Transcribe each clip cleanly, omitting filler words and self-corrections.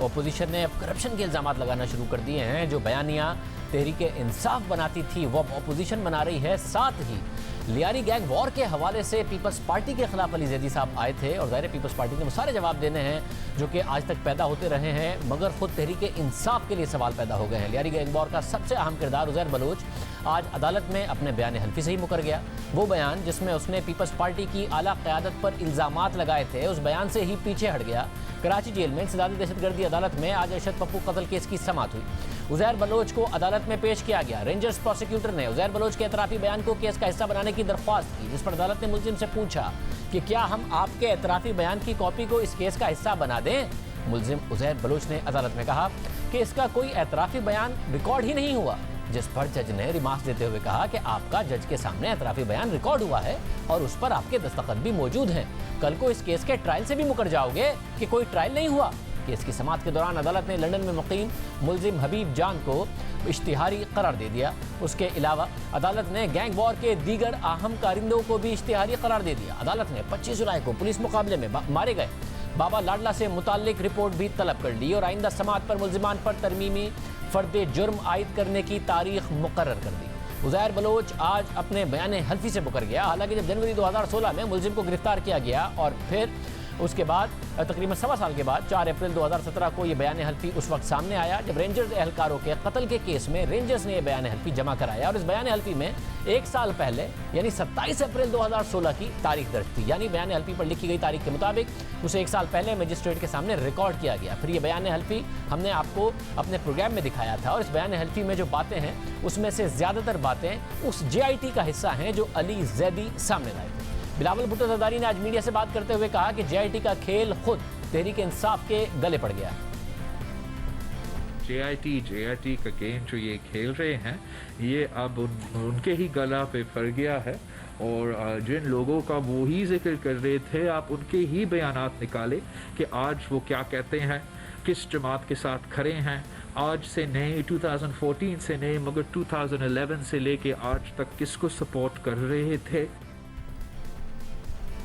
Opposition ने अब corruption के इल्जाम लगाना शुरू कर दिए हैं। जो बयानिया तहरीक इंसाफ बनाती थी वो अब अपोजिशन बना रही है। साथ ही लियारी गैंग वॉर के हवाले से पीपल्स पार्टी के खिलाफ अली जैदी साहब आए थे और ज़ाहिर पीपल्स पार्टी ने वो सारे जवाब देने हैं जो कि आज तक पैदा होते रहे हैं, मगर खुद तहरीक इंसाफ के लिए सवाल पैदा हो गए हैं। लियारी गैंग वॉर का सबसे अहम किरदार उज़ैर बलोच आज अदालत में अपने बयान हल्फी से ही मुकर गया। वो बयान जिसमें उसने पीपल्स पार्टी की आला क़यादत पर इल्ज़ामात लगाए थे, उस बयान से ही पीछे हट गया। कराची जेल में इंसदादी दहशतगर्दी अदालत में आज अरशद पप्पू कत्ल केस की समाअत हुई। उज़ैर बलोच को अदालत में पेश किया गया। रेंजर्स प्रोसिक्यूटर ने उज़ैर बलोच के एतराफ़ी बयान को केस का हिस्सा बनाने की दरख्वास्त की, जिस पर अदालत ने मुल्जिम से पूछा कि क्या हम आपके एतराफ़ी बयान की कॉपी को इस केस का हिस्सा बना दें। मुल्जिम उज़ैर बलोच ने अदालत में कहा कि इसका कोई एतराफ़ी बयान रिकॉर्ड ही नहीं हुआ, जिस पर जज ने रिमार्क्स देते हुए कहा कि आपका जज के सामने एतराफ़ी बयान रिकॉर्ड हुआ है और उस पर आपके दस्तखत भी मौजूद हैं। कल को इस केस के ट्रायल से भी मुकर जाओगे कि कोई ट्रायल नहीं हुआ। केस की समाअत के दौरान अदालत ने लंदन में मुकीम मुल्जिम हबीब जान को इश्तिहारी करार दे दिया। उसके अलावा अदालत ने गैंग वॉर के दीगर अहम कारिंदों को भी इश्तिहारी करार दे दिया। अदालत ने 25 जुलाई को पुलिस मुकाबले में मारे गए बाबा लाडला से मुताल्लिक रिपोर्ट भी तलब कर ली और आइंदा समाअत पर मुल्जिमान पर तरमीमी फर्द जुर्म आयद करने की तारीख मुकर्रर कर दी। उज़ैर बलोच आज अपने बयान हल्फी से मुकर गया। हालांकि जब जनवरी 2016 में मुल्जिम को गिरफ्तार किया गया और फिर उसके बाद तकरीबन 1.25 साल के बाद 4 अप्रैल 2017 को ये बयान हल्फी उस वक्त सामने आया जब रेंजर्स एहलकारों के कत्ल के केस में रेंजर्स ने यह बयान हल्फी जमा कराया और इस बयान हल्फी में 1 साल पहले यानी 27 अप्रैल 2016 की तारीख दर्ज थी। यानी बयान हल्फी पर लिखी गई तारीख के मुताबिक उसे 1 साल पहले मजिस्ट्रेट के सामने रिकॉर्ड किया गया। फिर ये बयान हल्फी हमने आपको अपने प्रोग्राम में दिखाया था और इस बयान हल्फी में जो बातें हैं उसमें से ज़्यादातर बातें उस JIT का हिस्सा हैं जो अली जैदी सामने लाए थे। बिलावल भुट्टो ज़रदारी ने आज मीडिया से बात करते हुए कहा कि JIT का खेल खुद तहरीक इंसाफ के गले पड़ गया। JIT का गेम जो ये खेल रहे हैं ये अब उनके ही गला पे पड़ गया है और जिन लोगों का वो ही जिक्र कर रहे थे आप उनके ही बयानात निकाले कि आज वो क्या कहते हैं, किस जमात के साथ खड़े हैं। आज से नहीं, 2014 से नहीं मगर 2011 से लेके आज तक किसको सपोर्ट कर रहे थे।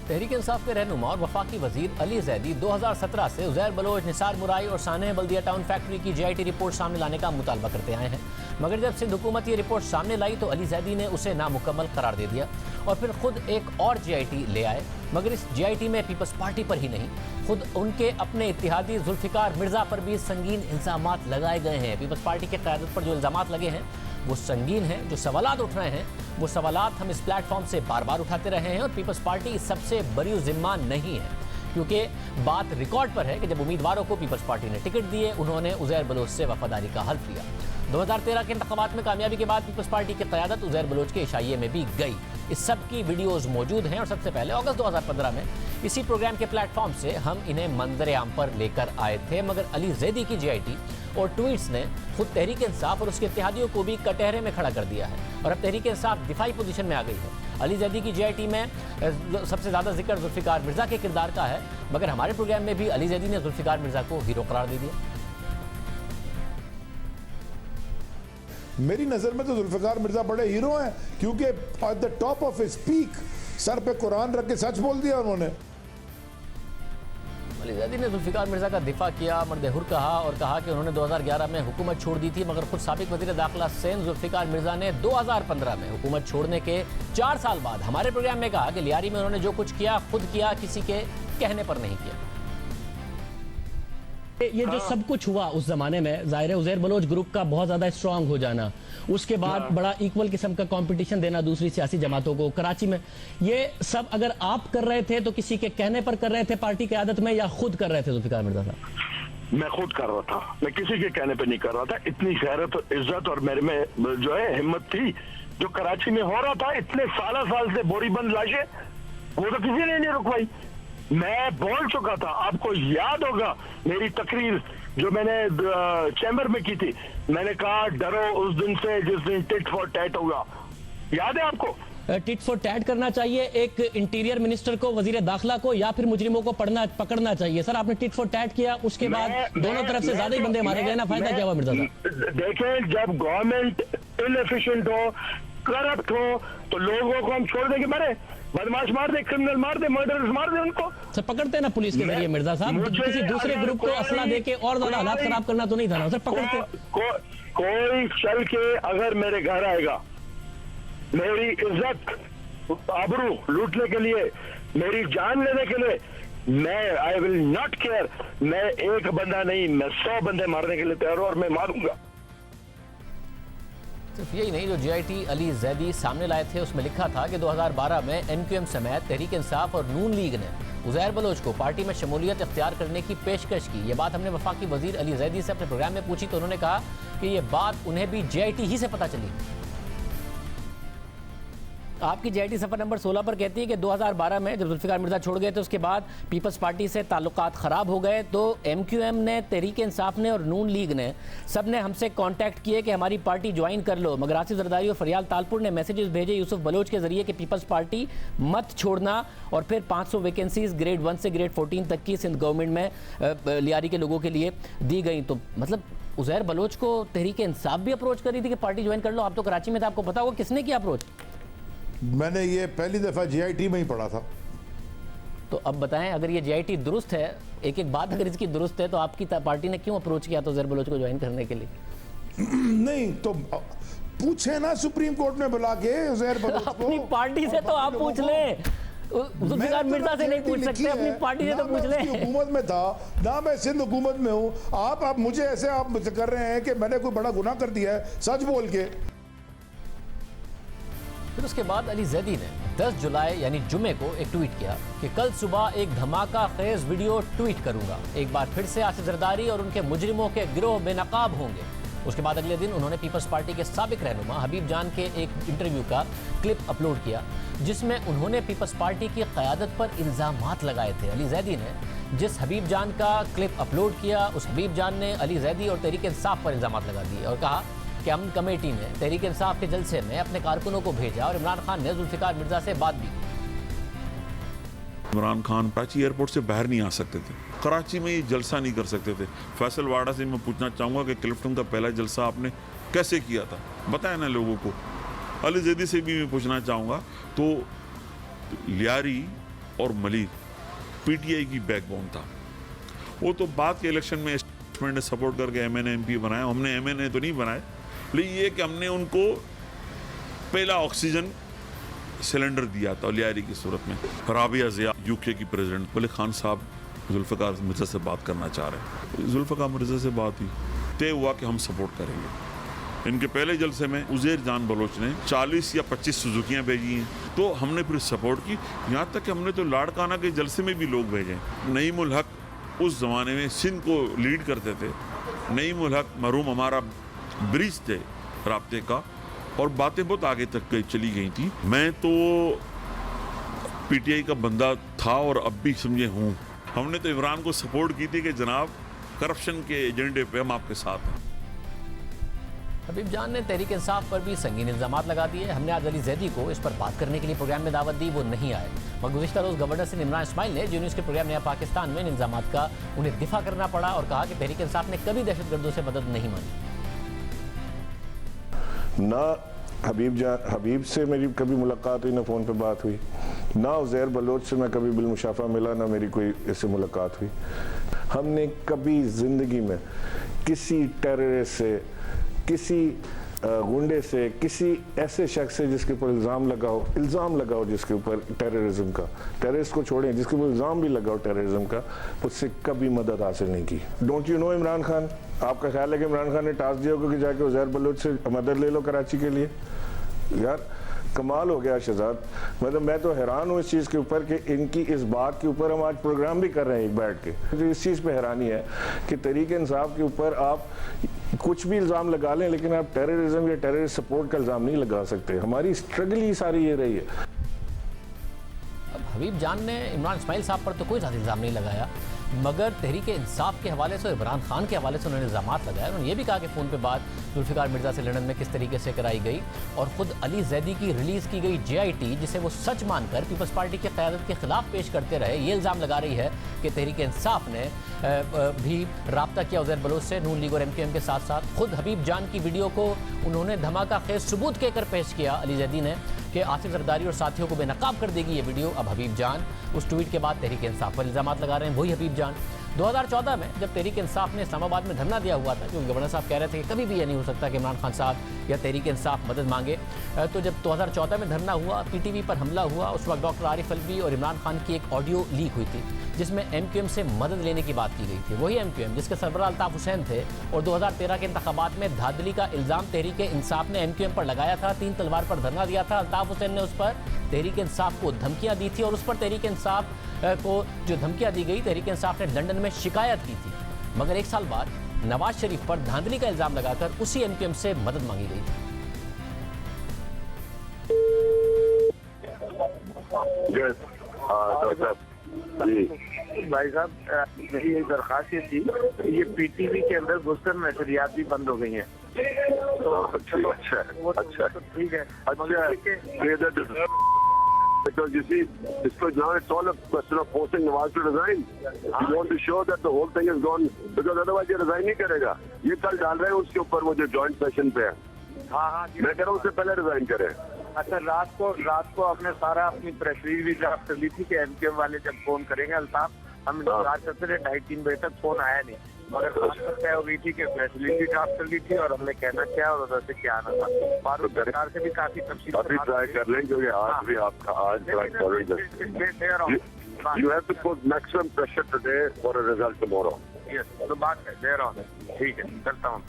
तहरीक इंसाफ के रहनुमा और वफाकी वजीर अली जैदी 2017 से उज़ैर बलोच, निसार मुराई और सानेह बल्दिया टाउन फैक्ट्री की JIT रिपोर्ट सामने लाने का मुतालबा करते आए हैं, मगर जब सिंध हुकूमत ये रिपोर्ट सामने लाई तो अली जैदी ने उसे नामुकम्मल करार दे दिया और फिर खुद एक और JIT ले आए। मगर इस JIT में पीपल्स पार्टी पर ही नहीं, खुद उनके अपने इत्तेहादी जुल्फ़िकार मिर्ज़ा पर भी संगीन इल्ज़ामात लगाए गए हैं। पीपल्स पार्टी के क़यादत पर जो इल्ज़ामात लगे हैं वो संगीन हैं। जो सवालात उठ रहे हैं वो सवालात हम इस प्लेटफॉर्म से बार बार उठाते रहे हैं और पीपल्स पार्टी सबसे बरी ज़िम्मा नहीं है, क्योंकि बात रिकॉर्ड पर है कि जब उम्मीदवारों को पीपल्स पार्टी ने टिकट दिए उन्होंने उज़ैर बलोच से वफादारी का हल्फ लिया। 2013 के इंतखाबात में कामयाबी के बाद पीपल्स पार्टी की क़यादत उज़ैर बलोच के इशाइये में भी गई। इस सब की वीडियोज़ मौजूद हैं और सबसे पहले अगस्त 2015 में इसी प्रोग्राम के प्लेटफॉर्म से हम इन्हें मंजर आम पर लेकर आए थे, मगर अली जैदी की JIT और ट्वीट्स ने खुद तहरीक इंसाफ और उसके इत्तेहादियों को भी कटहरे में खड़ा कर दिया है और अब तहरीक इंसाफ दिफाई पोजीशन में आ गई है। अली जैदी की JIT में सबसे ज़्यादा जिक्र जुल्फ़िकार मिर्ज़ा के किरदार का है, मगर हमारे प्रोग्राम में भी अली जैदी ने जुल्फ़िकार मिर्ज़ा को हीरो करार दे दिया। मेरी नज़र में तो जुल्फ़िकार मिर्ज़ा बड़े हीरो हैं, क्योंकि at the top of his peak sir पे कुरान रख के सच बोल दिया उन्होंने। अली जैदी ने जुल्फ़िकार मिर्ज़ा का दिफा किया, मर्द हुर कहा और कहा कि उन्होंने 2011 में हुकूमत छोड़ दी थी, मगर खुद साबिक वज़ीर दाखिला सेन जुल्फ़िकार मिर्ज़ा ने 2015 में हुकूमत छोड़ने के 4 साल बाद हमारे प्रोग्राम में कहा कि लियारी में उन्होंने जो कुछ किया खुद किया, किसी के कहने पर नहीं किया। ये जो सब कुछ हुआ उस जमाने में, जाहिर है उज़ैर बलोच ग्रुप का बहुत ज्यादा स्ट्रांग हो जाना, उसके बाद बड़ा इक्वल किस्म का कंपटीशन देना दूसरी सियासी जमातों को कराची में, ये सब अगर आप कर रहे थे तो किसी के कहने पर कर रहे थे पार्टी की आदत में या खुद कर रहे थे जुल्फ़िकार मिर्ज़ा साहब? मैं खुद कर रहा था, मैं किसी के कहने पे नहीं कर रहा था। इतनी गैरत और इज्जत और मेरे में जो है हिम्मत थी, जो कराची में हो रहा था इतने साल से बोरीबंद लाशें, वो तो किसी ने नहीं रुकवाई। मैं बोल चुका था, आपको याद होगा मेरी तकरीर जो मैंने चैम्बर में की थी, मैंने कहा डरो उस दिन से जिस दिन टिट फॉर टैट होगा। याद है आपको? टिट फॉर टैट करना चाहिए एक इंटीरियर मिनिस्टर को, वजीर दाखिला को, या फिर मुजरिमों को पकड़ना चाहिए? सर आपने टिट फॉर टैट किया, उसके बाद दोनों तरफ से ज्यादा ही बंदे मारे गए ना, फायदा क्या हुआ मिर्जा साहब? देखें, जब गवर्नमेंट इनएफिशिएंट हो, करप्ट हो, तो लोगों को हम छोड़ देंगे? मारे बदमाश मार दे, क्रिमिनल मार दे, मर्डरर्स मार दे उनको। सर पकड़ते हैं ना पुलिस के जरिए मिर्जा साहब, किसी दूसरे ग्रुप को असला देके और ज्यादा हालात खराब करना तो नहीं था ना सर, पकड़ते। कोई चल के अगर मेरे घर आएगा, मेरी इज्जत आबरू लूटने के लिए, मेरी जान लेने के लिए, मैं आई विल नॉट केयर। मैं एक बंदा नहीं, मैं 100 बंदे मारने के लिए तैयार हूं और मैं मारूंगा। सिर्फ यही नहीं, जो जीआईटी अली जैदी सामने लाए थे उसमें लिखा था कि 2012 में एनक्यूएम समेत तहरीक इंसाफ और नून लीग ने उज़ैर बलोच को पार्टी में शमूलियत इख्तियार करने की पेशकश की। ये बात हमने वफाकी वजीर अली जैदी से अपने प्रोग्राम में पूछी तो उन्होंने कहा कि ये बात उन्हें भी जीआईटी ही से पता चली। आपकी जीआईटी सफर नंबर 16 पर कहती है कि 2012 में जब जुल्फिकार मिर्जा छोड़ गए तो उसके बाद पीपल्स पार्टी से ताल्लुकात ख़राब हो गए, तो एमक्यूएम ने, तहरीक इंसाफ ने और नून लीग ने सब ने हमसे कांटेक्ट किए कि हमारी पार्टी ज्वाइन कर लो। मगर आसिफ जरदारी और फरियाल तालपुर ने मैसेजेस भेजे यूसुफ बलोच के जरिए कि पीपल्स पार्टी मत छोड़ना, और फिर 500 वैकेंसीज ग्रेड 1 से ग्रेड 14 तक की सिंध गवर्नमेंट में लियारी के लोगों के लिए दी गई। तो मतलब उज़ैर बलोच को तहरीक इंसाफ भी अप्रोच कर रही थी कि पार्टी ज्वाइन कर लो। आप तो कराची में थे, आपको पता होगा किसने किया अप्रोच? मैंने ये पहली दफ़ा जीआईटी में ही पढ़ा था। तो अब बताएं, अगर ये जीआईटी दुरुस्त है, एक एक बात अगर इसकी दुरुस्त है, तो आपकी पार्टी ने क्यों अप्रोच किया तो उज़ैर बलोच को ज्वाइन करने के लिए? नहीं तो पूछे ना सुप्रीम कोर्ट में बुला के उज़ैर बलोच को। अपनी पार्टी से तो आप पूछ लें, जुल्फिकार मिर्जा से नहीं पूछ सकते, अपनी पार्टी से तो पूछ लें। हुकूमत में था ना, मैं सिंध हुकूमत में हूँ। आप मुझे ऐसे आप कर रहे हैं कि मैंने कोई बड़ा गुनाह कर दिया है सच बोल के। फिर उसके बाद अली जैदी ने 10 जुलाई यानी जुमे को एक ट्वीट किया कि कल सुबह एक धमाका खेज वीडियो ट्वीट करूंगा, एक बार फिर से आसिफ जरदारी और उनके मुजरिमों के गिरोह बेनकाब होंगे। उसके बाद अगले दिन उन्होंने पीपल्स पार्टी के साबिक रहनुमा हबीब जान के एक इंटरव्यू का क्लिप अपलोड किया, जिसमें उन्होंने पीपल्स पार्टी की क़यादत पर इल्ज़ामात लगाए थे। अली जैदी ने जिस हबीब जान का क्लिप अपलोड किया, उस हबीब जान ने अली जैदी और तहरीक इंसाफ पर इल्ज़ामात लगा दिए और कहा कि अमन कमेटी ने तहरीक इंसाफ के जलसे में अपने कारकुनों को भेजा और इमरान खान ने जुल्फिकार मिर्जा से बात भी। इमरान खान कराची एयरपोर्ट से बाहर नहीं आ सकते थे, कराची में ये जलसा नहीं कर सकते थे। फैसल वाडा से मैं पूछना चाहूँगा कि क्लिफ्टन का पहला जलसा आपने कैसे किया था, बताया ना लोगों को। अली जैदी से भी मैं पूछना चाहूँगा, तो लियारी और मलिक पीटीआई की बैकबोन था, वो तो बाद के इलेक्शन में ने सपोर्ट करके एमएनए एमपी बनाया, हमने एमएनए तो नहीं बनाए, लेकिन ये कि हमने उनको पहला ऑक्सीजन सिलेंडर दिया था लियारी की सूरत में। राबिया ज़िया यूके की प्रेसिडेंट मलिक खान साहब जुल्फ़िकार मिर्ज़ा से बात करना चाह रहे हैं, जुल्फ़िकार मिर्ज़ा से बात हुई, तय हुआ कि हम सपोर्ट करेंगे। इनके पहले जलसे में उज़ैर जान बलोच ने 40 या 25 सुजुकियाँ भेजी हैं, तो हमने फिर सपोर्ट की। यहाँ तक कि हमने तो लाड़काना के जलसे में भी लोग भेजे। नईमुल हक उस ज़माने में सिंध को लीड करते थे, नईमुल हक मरहूम हमारा ब्रिज थे राब्ते का, और बातें बहुत आगे तक चली गई थी। मैं तो पीटीआई का बंदा था और अब भी समझे हूँ। हमने तो इमरान को सपोर्ट की थी कि जनाब करप्शन के एजेंडे पे हम आपके साथ हैं। हबीब जान ने तहरीक इंसाफ पर भी संगीन इल्ज़ामात लगा दिए। हमने आज अली जैदी को इस पर बात करने के लिए प्रोग्राम में दावत दी, वो नहीं आए। मगर गुज़िश्ता रोज़ गवर्नर सिंध इमरान इस्माइल ने जी न्यूज़ के प्रोग्राम नया पाकिस्तान में इन इल्ज़ामात का उन्हें दिफा करना पड़ा और कहा कि तहरीक इंसाफ ने कभी दहशतगर्दों से मदद नहीं मांगी। ना हबीब से मेरी कभी मुलाकात हुई, ना फ़ोन पे बात हुई, ना उज़ैर बलोच से मैं कभी बिलमुशाफा मिला, ना मेरी कोई इससे मुलाकात हुई। हमने कभी ज़िंदगी में किसी टेररिस्ट से, किसी गुंडे से, किसी ऐसे शख्स से जिसके ऊपर इल्ज़ाम लगाओ जिसके ऊपर टेररिज्म का, टेररिस्ट को छोड़ें, जिसके ऊपर इल्ज़ाम भी लगाओ टेररिज्म का, उससे कभी मदद हासिल नहीं की। Don't you know Imran Khan? आपका ख्याल है कि इमरान खान ने टास्क दिया होगा कि जाके उज़ैर बलोच से मदद ले लो कराची के लिए? यार कमाल हो गया शहजाद। मतलब मैं तो हैरान हूँ इस चीज़ के ऊपर कि इनकी इस बात के ऊपर हम आज प्रोग्राम भी कर रहे हैं एक बैठ के। तो इस चीज़ पे हैरानी है कि तहरीक इंसाफ के ऊपर आप कुछ भी इल्ज़ाम लगा लें, लेकिन आप टेररिज्म या टेररिस्ट सपोर्ट का इल्ज़ाम नहीं लगा सकते। हमारी स्ट्रगल ही सारी ये रही है। अब हबीब जान ने इमरान इस्माइल साहब पर तो कोई ज़्यादा इल्ज़ाम नहीं लगाया, मगर तहरीक इंसाफ के हवाले से, इमरान खान के हवाले से उन्होंने इल्ज़ामात लगाए। उन्होंने ये भी कहा कि फ़ोन पे बात जुल्फ़िकार मिर्ज़ा से लंदन में किस तरीके से कराई गई, और ख़ुद अली जैदी की रिलीज़ की गई जीआईटी, जिसे वो सच मानकर पीपल्स पार्टी की क़यादत के ख़िलाफ़ पेश करते रहे, ये इल्ज़ाम लगा रही है कि तहरीक इंसाफ ने भी रब्ता किया उज़ैर बलोच से, नून लीग और एमक्यूएम के साथ साथ। ख़ुद हबीब जान की वीडियो को उन्होंने धमाका खेज सबूत कहकर पेश किया अली जैदी ने, कि आसिफ जरदारी और साथियों को बेनकाब कर देगी ये वीडियो। अब हबीब जान उस ट्वीट के बाद तहरीक इंसाफ पर इल्जाम लगा रहे हैं, वही हबीब जान। 2014 में जब तहरीक इंसाफ ने इस्लामाबाद में धरना दिया हुआ था, क्योंकि गवर्नर साहब कह रहे थे कि कभी भी ये नहीं हो सकता कि इमरान खान साहब या तहरीक इंसाफ मदद मांगे, तो जब 2014 में धरना हुआ, PTV पर हमला हुआ, उस वक्त डॉक्टर आरिफ अलवी और इमरान खान की एक ऑडियो लीक हुई थी जिसमें MQM से मदद लेने की बात की गई थी। वही MQM जिसके सरबराह अल्ताफ हुसैन थे, और 2013 के इंतखाबात में धांधली का इल्ज़ाम तहरीक इंसाफ ने MQM पर लगाया था। 3 तलवार पर धरना दिया था। अल्ताफ हुसैन ने उस पर तहरीक इंसाफ को धमकियाँ दी थी, और उस पर तहरीक इंसाफ को जो धमकियाँ दी गई, तहरीक इंसाफ ने लंदन में शिकायत की थी। मगर 1 साल बाद नवाज शरीफ पर धांधली का इल्ज़ाम लगाकर उसी MQM से मदद मांगी गई थी। भाई साहब, मेरी एक दरख्वास्त ये थी, ये PTV के अंदर घुसकर नशरियात भी बंद हो गई हैं। तो अच्छा तो ठीक है। Because you see, because now it's all a question of forcing Nawaz to resign. You want to show that the whole thing is gone, because otherwise ये resign नहीं करेगा। ये कल डाल रहे हैं उसके ऊपर, वो जो joint session पे है। हाँ, मैं कह रहा हूँ उससे पहले रिजाइन करें। अच्छा, रात को आपने सारा अपनी प्रेस रिलीज भी ड्राफ्ट कर ली थी कि MQM वाले जब फोन करेंगे अल्ताफ, हम इंतजार करते रहे, 2:30-3 बजे तक फोन आया नहीं। मगर बात तो तय हो गई थी कि प्रेस रिलीज भी ड्राफ्ट कर ली थी और हमने कहना क्या और उधर से क्या आना था। फारूक सरकार से भी काफी तफसील अभी ट्राई कर लें, क्योंकि आज भी आपका आज ट्राई करेंगे। You have to put maximum pressure today for a result tomorrow. Yes, तो बात है, दे रहा हूँ, ठीक है, करता हूँ।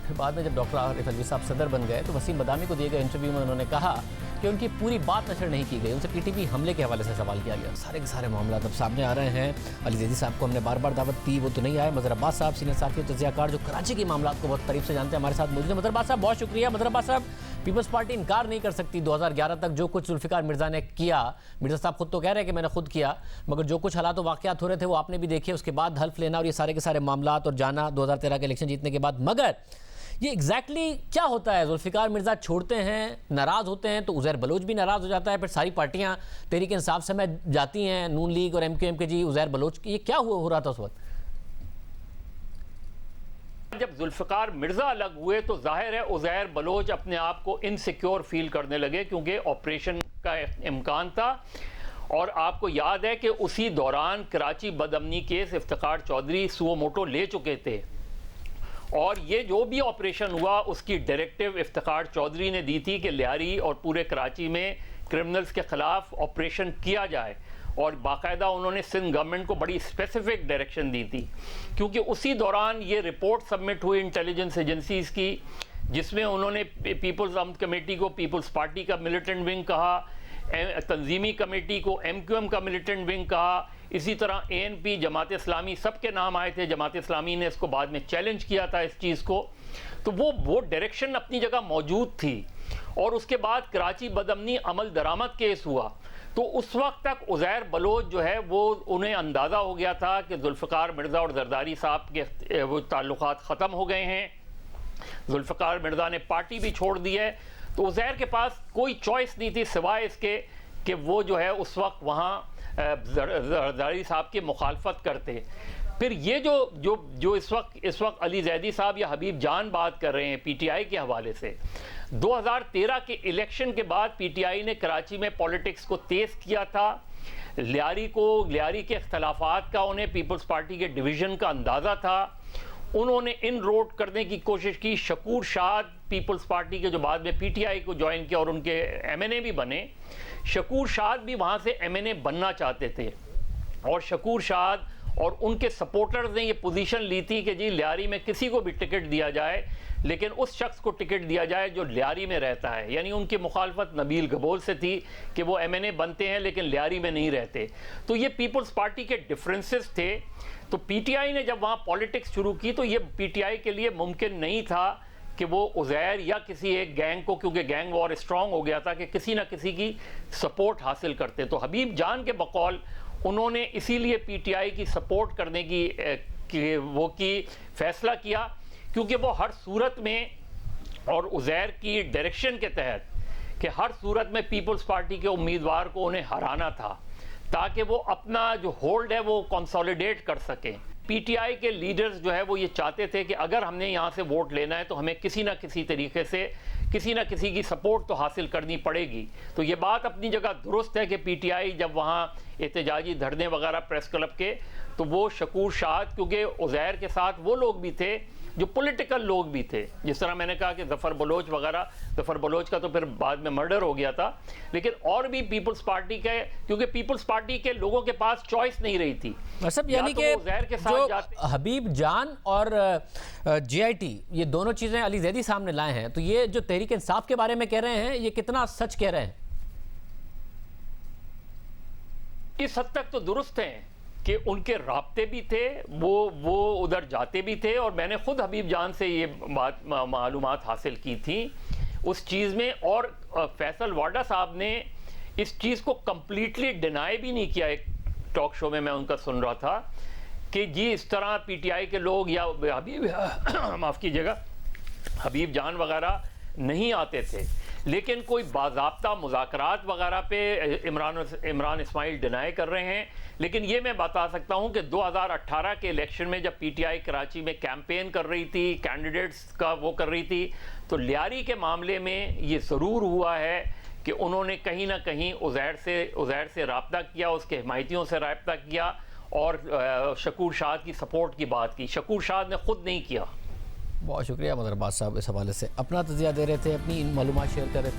फिर बाद में जब डॉक्टर आरिफ अलवी साहब सदर बन गए तो वसीम बदामी को दिए गए इंटरव्यू में उन्होंने कहा कि उनकी पूरी बात नशर नहीं की गई, उनसे PTV हमले के हवाले से सवाल किया गया। सारे के सारे मामला अब सामने आ रहे हैं। अली जैदी साहब को हमने बार बार दावत दी, वो तो नहीं आए। मजहर अब्बास साहब सीनियर साथी और तजियाकार जो कराची के मामला को बहुत करीब से जानते हैं, हमारे साथ मौजूद हैं। मजहर अब्बास साहब, बहुत शुक्रिया। मजहर अब्बास साहब, पीपल्स पार्टी इनकार नहीं कर सकती 2011 तक जो कुछ जुल्फ़िकार मिर्ज़ा ने किया, मिर्ज़ा साहब खुद तो कह रहे हैं कि मैंने खुद किया, मगर जो कुछ हालात वाक़यात हो रहे थे वो आपने भी देखे, उसके बाद हल्फ लेना और ये सारे के सारे मामला और जाना 2013 के इलेक्शन जीतने के बाद। मगर ये एग्जैक्टली क्या होता है? जुल्फ़िकार मिर्ज़ा छोड़ते हैं, नाराज़ होते हैं, तो उज़ैर बलोच भी नाराज़ हो जाता है, फिर सारी पार्टियां तहरीक इंसाफ से में जाती हैं, नून लीग और MQM के जी उज़ैर बलोच, ये क्या हो रहा था उस वक्त? जब जुल्फ़िकार मिर्ज़ा अलग हुए तो जाहिर है उज़ैर बलोच अपने आप को इनसिक्योर फील करने लगे, क्योंकि ऑपरेशन का इम्कान था। और आपको याद है कि उसी दौरान कराची बदअमनी case Iftikhar Chaudhry suo motu ले चुके थे, और ये जो भी ऑपरेशन हुआ उसकी डायरेक्टिव इफ्तिखार चौधरी ने दी थी कि लियारी और पूरे कराची में क्रिमिनल्स के ख़िलाफ़ ऑपरेशन किया जाए, और बाकायदा उन्होंने सिंध गवर्नमेंट को बड़ी स्पेसिफिक डायरेक्शन दी थी, क्योंकि उसी दौरान ये रिपोर्ट सबमिट हुई इंटेलिजेंस एजेंसीज़ की, जिसमें उन्होंने पीपल्स आर्म्ड कमेटी को पीपल्स पार्टी का मिलिटेंट विंग कहा, तंजीमी कमेटी को MQM का मिलिटेंट विंग कहा, इसी तरह ANP, जमात इस्लामी, सब के नाम आए थे। जमात इस्लामी ने इसको बाद में चैलेंज किया था इस चीज़ को, तो वो डायरेक्शन अपनी जगह मौजूद थी। और उसके बाद कराची बदअमनी अमल दरामद केस हुआ, तो उस वक्त तक उज़ैर बलोच जो है वो उन्हें अंदाज़ा हो गया था कि जुल्फ़िकार मिर्ज़ा और जरदारी साहब के वो ताल्लुकात ख़त्म हो गए हैं, जुल्फ़िकार मिर्ज़ा ने पार्टी भी छोड़ दी है, तो उज़ैर के पास कोई चॉइस नहीं थी सिवाय इसके कि वो जो है उस वक्त वहाँ जरदारी साहब की मुखालफत करते। फिर ये जो इस वक्त अली जैदी साहब या हबीब जान बात कर रहे हैं PTI के हवाले से, 2013 के इलेक्शन के बाद PTI ने कराची में पॉलिटिक्स को तेज़ किया था। लियारी के इख्तलाफात का उन्हें पीपल्स पार्टी के डिवीज़न का अंदाज़ा था, उन्होंने इन रोड करने की कोशिश की। शकूर शाद पीपल्स पार्टी के जो बाद में PTI को ज्वाइन किया और उनके MNA भी बने, शकूर शाद भी वहाँ से MNA बनना चाहते थे, और शकूर शाद और उनके सपोर्टर्स ने ये पोजीशन ली थी कि जी लियारी में किसी को भी टिकट दिया जाए, लेकिन उस शख्स को टिकट दिया जाए जो लियारी में रहता है। यानी उनकी मुखालफत नबील गबोल से थी कि वो MNA बनते हैं लेकिन लियारी में नहीं रहते। तो ये पीपल्स पार्टी के डिफरेंसेस थे। तो PTI ने जब वहाँ पॉलिटिक्स शुरू की तो ये PTI के लिए मुमकिन नहीं था कि वो उज़ैर या किसी एक गैंग को, क्योंकि गैंग वॉर स्ट्रॉन्ग हो गया था, कि किसी ना किसी की सपोर्ट हासिल करते। तो हबीब जान के बकौल उन्होंने इसीलिए PTI की सपोर्ट करने की फैसला किया, क्योंकि वो हर सूरत में और उज़ैर की डायरेक्शन के तहत कि हर सूरत में पीपल्स पार्टी के उम्मीदवार को उन्हें हराना था, ताकि वो अपना जो होल्ड है वो कंसोलिडेट कर सकें। PTI के लीडर्स जो है वो ये चाहते थे कि अगर हमने यहाँ से वोट लेना है तो हमें किसी ना किसी तरीके से किसी ना किसी की सपोर्ट तो हासिल करनी पड़ेगी। तो ये बात अपनी जगह दुरुस्त है कि पीटीआई जब वहाँ एहतजाजी धरने वगैरह प्रेस क्लब के, तो वो शकूर शाद, क्योंकि उज़ैर के साथ वो लोग भी थे जो पॉलिटिकल लोग भी थे, जिस तरह मैंने कहा कि ज़फ़र बलोच वगैरह, ज़फ़र बलोच का तो फिर बाद में मर्डर हो गया था, लेकिन और भी पीपल्स पार्टी के, क्योंकि पीपल्स पार्टी के लोगों के पास चॉइस नहीं रही थी। सब यानी कि जो हबीब जान और JIT ये दोनों चीज़ें अली ज़ैदी सामने लाए हैं, तो ये जो तहरीक इंसाफ के बारे में कह रहे हैं ये कितना सच कह रहे हैं? इस हद तक तो दुरुस्त हैं कि उनके राब्ते भी थे, वो उधर जाते भी थे, और मैंने खुद हबीब जान से ये बात मालूमात हासिल की थी उस चीज़ में। और फैसल वाडा साहब ने इस चीज़ को कम्प्लीटली डिनाई भी नहीं किया। एक टॉक शो में मैं उनका सुन रहा था कि जी इस तरह पीटीआई के लोग या हबीब माफ़ कीजिएगा हबीब जान वगैरह नहीं आते थे, लेकिन कोई बाज़ाब्ता मुज़ाकरात वगैरह पे इमरान इस्माइल डिनाई कर रहे हैं। लेकिन ये मैं बता सकता हूँ कि 2018 के इलेक्शन में जब पीटीआई कराची में कैंपेन कर रही थी, कैंडिडेट्स का वो कर रही थी, तो लियारी के मामले में ये ज़रूर हुआ है कि उन्होंने कहीं ना कहीं उज़ैर से रब्ता किया, उसके हिमायतियों से रब्ता किया और शकूर शाद की सपोर्ट की बात की। शकूर शाद ने खुद नहीं किया। बहुत शुक्रिया मदर अब्बास साहब इस हवाले से अपना तज़िया दे रहे थे, अपनी इन मालूमात शेयर कर रहे थे।